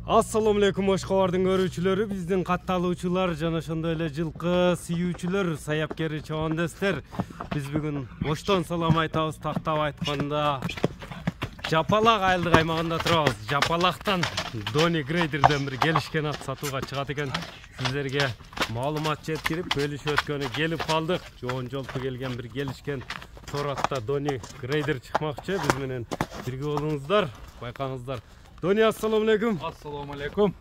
Assalamu alaikum Oşqabardын көрүүчүлөрү, биздин катталуучулар жана ошондой эле жылкы сүйүүчүлөр, саяпкери чабандестер. Биз бүгүн Оштон салам айтабыз, тактап айтканда Жапалак айылдык аймагында турабыз. Жапалактан Дони Грейдерден бир келишкен ат сатууга чыгат экен. Сиздерге маалымат жеткирип, бөлүшүп өткөнү келип калдык. Жоон жолту келген бир келишкен торатта Дони Грейдер чыкмакчы. Биз менен бирге болуңуздар, байкаңыздар. Дони, ассаламу алейкум. Ассаламу алейкум.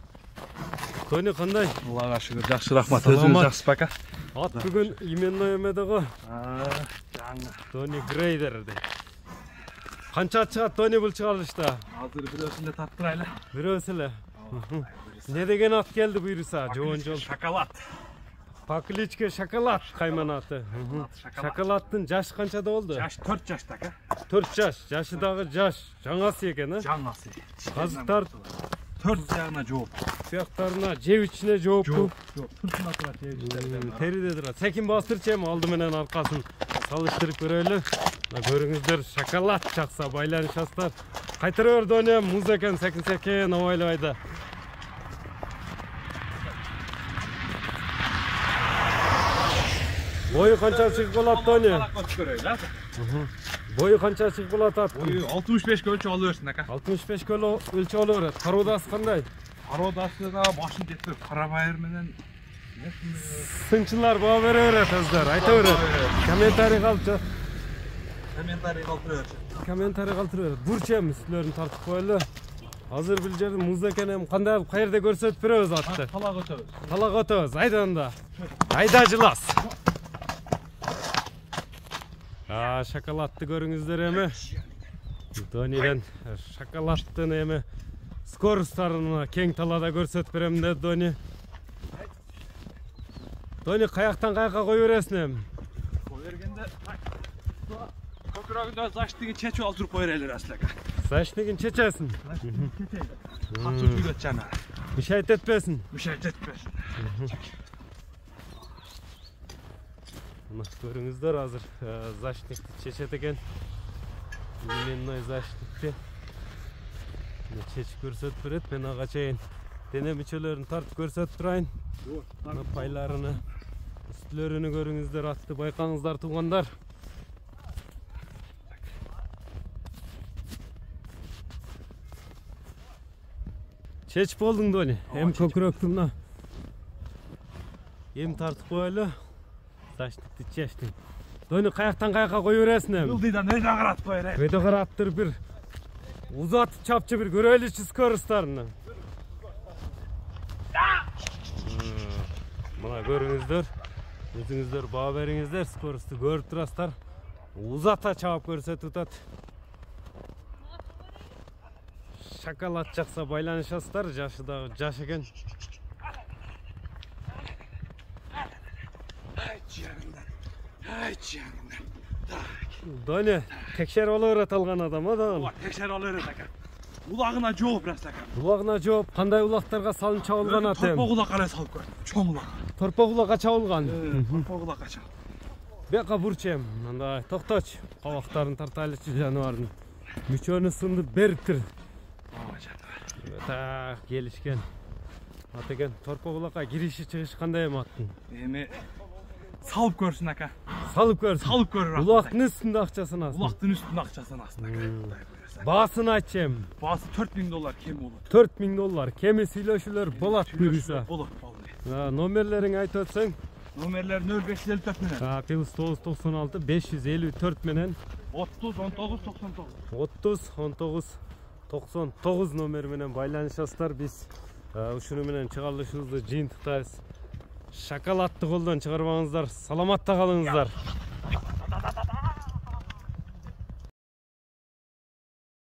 Дони, кандай? Аллага шүгүр, жакшы, рахмат. Өзүңүз жакшы бака. Ат бүгүн именной эмеде го. Жаңы. Дони Грейдер. Канча чыгат Дони бул чыгарылышта? Азыр бирөөсүн эле таттырайлы. Бирөөсү эле. Не деген ат келди буйруса? Жоон жол. Шоколад. По кличке Шоколад кайман аты. Шоколаддын жашы канчада болду? Жаш 4 жашта ака. 4 жаш. Жашы дагы жаш. Жаңасы экен, а? Жаңасы. Казыктар 4 жагына жооп. Сыяктарына жеп ичине жоопту. Жок, турсуна турат жеп. Териде турат. Секин бастырчы алды менен аркасын салыштырып көрөлү. Көрүңүздөр, шоколад чакса байланышасыздар. Кайтара бер Дони, муз экен, секин абайлабайда. Бою канча чыгып калат Дони? Бою канча чыгып калат ат? Бою 65 өлчө алып берсин ака. 65 өлчө алып берет. Кароодасы кандай? Кароодасы да башын жетип, карабайыр менен сынчылар баа бере берет өздөр. Айта берет. Комментарий калчы. Комментарий калтырып берет. Бурчем үстүлөрүн тартып коелу. Азыр бул жерде муз экен, эми кандай каерде көрсөтүп беребиз атты. Талак өтөбүз. Талак өтөбүз. Айда анда. Айда жылас. Шоколадты көрүңүздөр эми. Дониден шоколадтын эми скоростарын кең талаада көрсөтүп берем де Дони. Дони, каяктан каяка кой бересиң эми? Кой бергенде көкүрөгүндө заштыгын чечип алып туруп кой берелер аслака. Заштыгын чечесиң. Катуу жүрөт жана. Мишайт этпесин. Мишайт этпесин. Мына көрүңүздөр, азыр заштыкты чечет экен. Именной заштыкты. Чечип көрсөтүп берет. Мен ага чейин дене мүчөлөрүн тартып көрсөтүп турайын. Мына пайларыны, үстүлөрүнү көрүңүздөр, атты байкаңыздар туугандар. Чечип болдуң Дони. Эми көкүрөктү мына эми тартып коелу. Заштыкты чечтиң. Дони, каяктан каяка кой бересиң эми? Ылдыйдан өйдө каратып кой берем. Өйдө караттыр бир узатып чапчы бир көрөлүчү скоросттарын. Мына көрүңүздөр, өзүңүздөр баа бериңиздер, скоросту көрүп турасыздар. Узата чабып көрсөтүп атат. Шоколад чакса байланышасыздар, жашы дагы жаш экен. Дони, текшерип ала берет алган адам да. Текшерип ала берет ака. Улагына жооп берет ака. Улагына жооп, кандай улактарга салынып чабылган ат эми? Торпок улакка салып көрдүм. Чоң улак. Торпок улакка чабылган. Торпок улакка чабылган. Бека бурчем, мындай токточ, кабактарын тартайлычы жаныбардын. Мүчөнү сынды бериптир. Так, келишкен. Ат экен, торпок улакка кириши чыгышы кандай эми аттын? Эми салып көрсүн ака. Салып көрсүн. Салып көрөр. Улактын үстүндө акчасын асын. Улактын үстүндө акчасын асын ака. Баасын айтчы эми. Баасы $4000 кем болот. $4000. Кеми сүйлөшүүлөр болот буюрса. Болот. Номерлерин айтып өтсөң? Номерлер 0554 менен. +996 554 менен 30 19 99. 30 19 99 номер менен байланышасыздар. Биз ушуну менен чыгарылышыбызды жыйынтыктайбыз. Шоколадты колдон чыгарбаңыздар. Саламатта калыңыздар.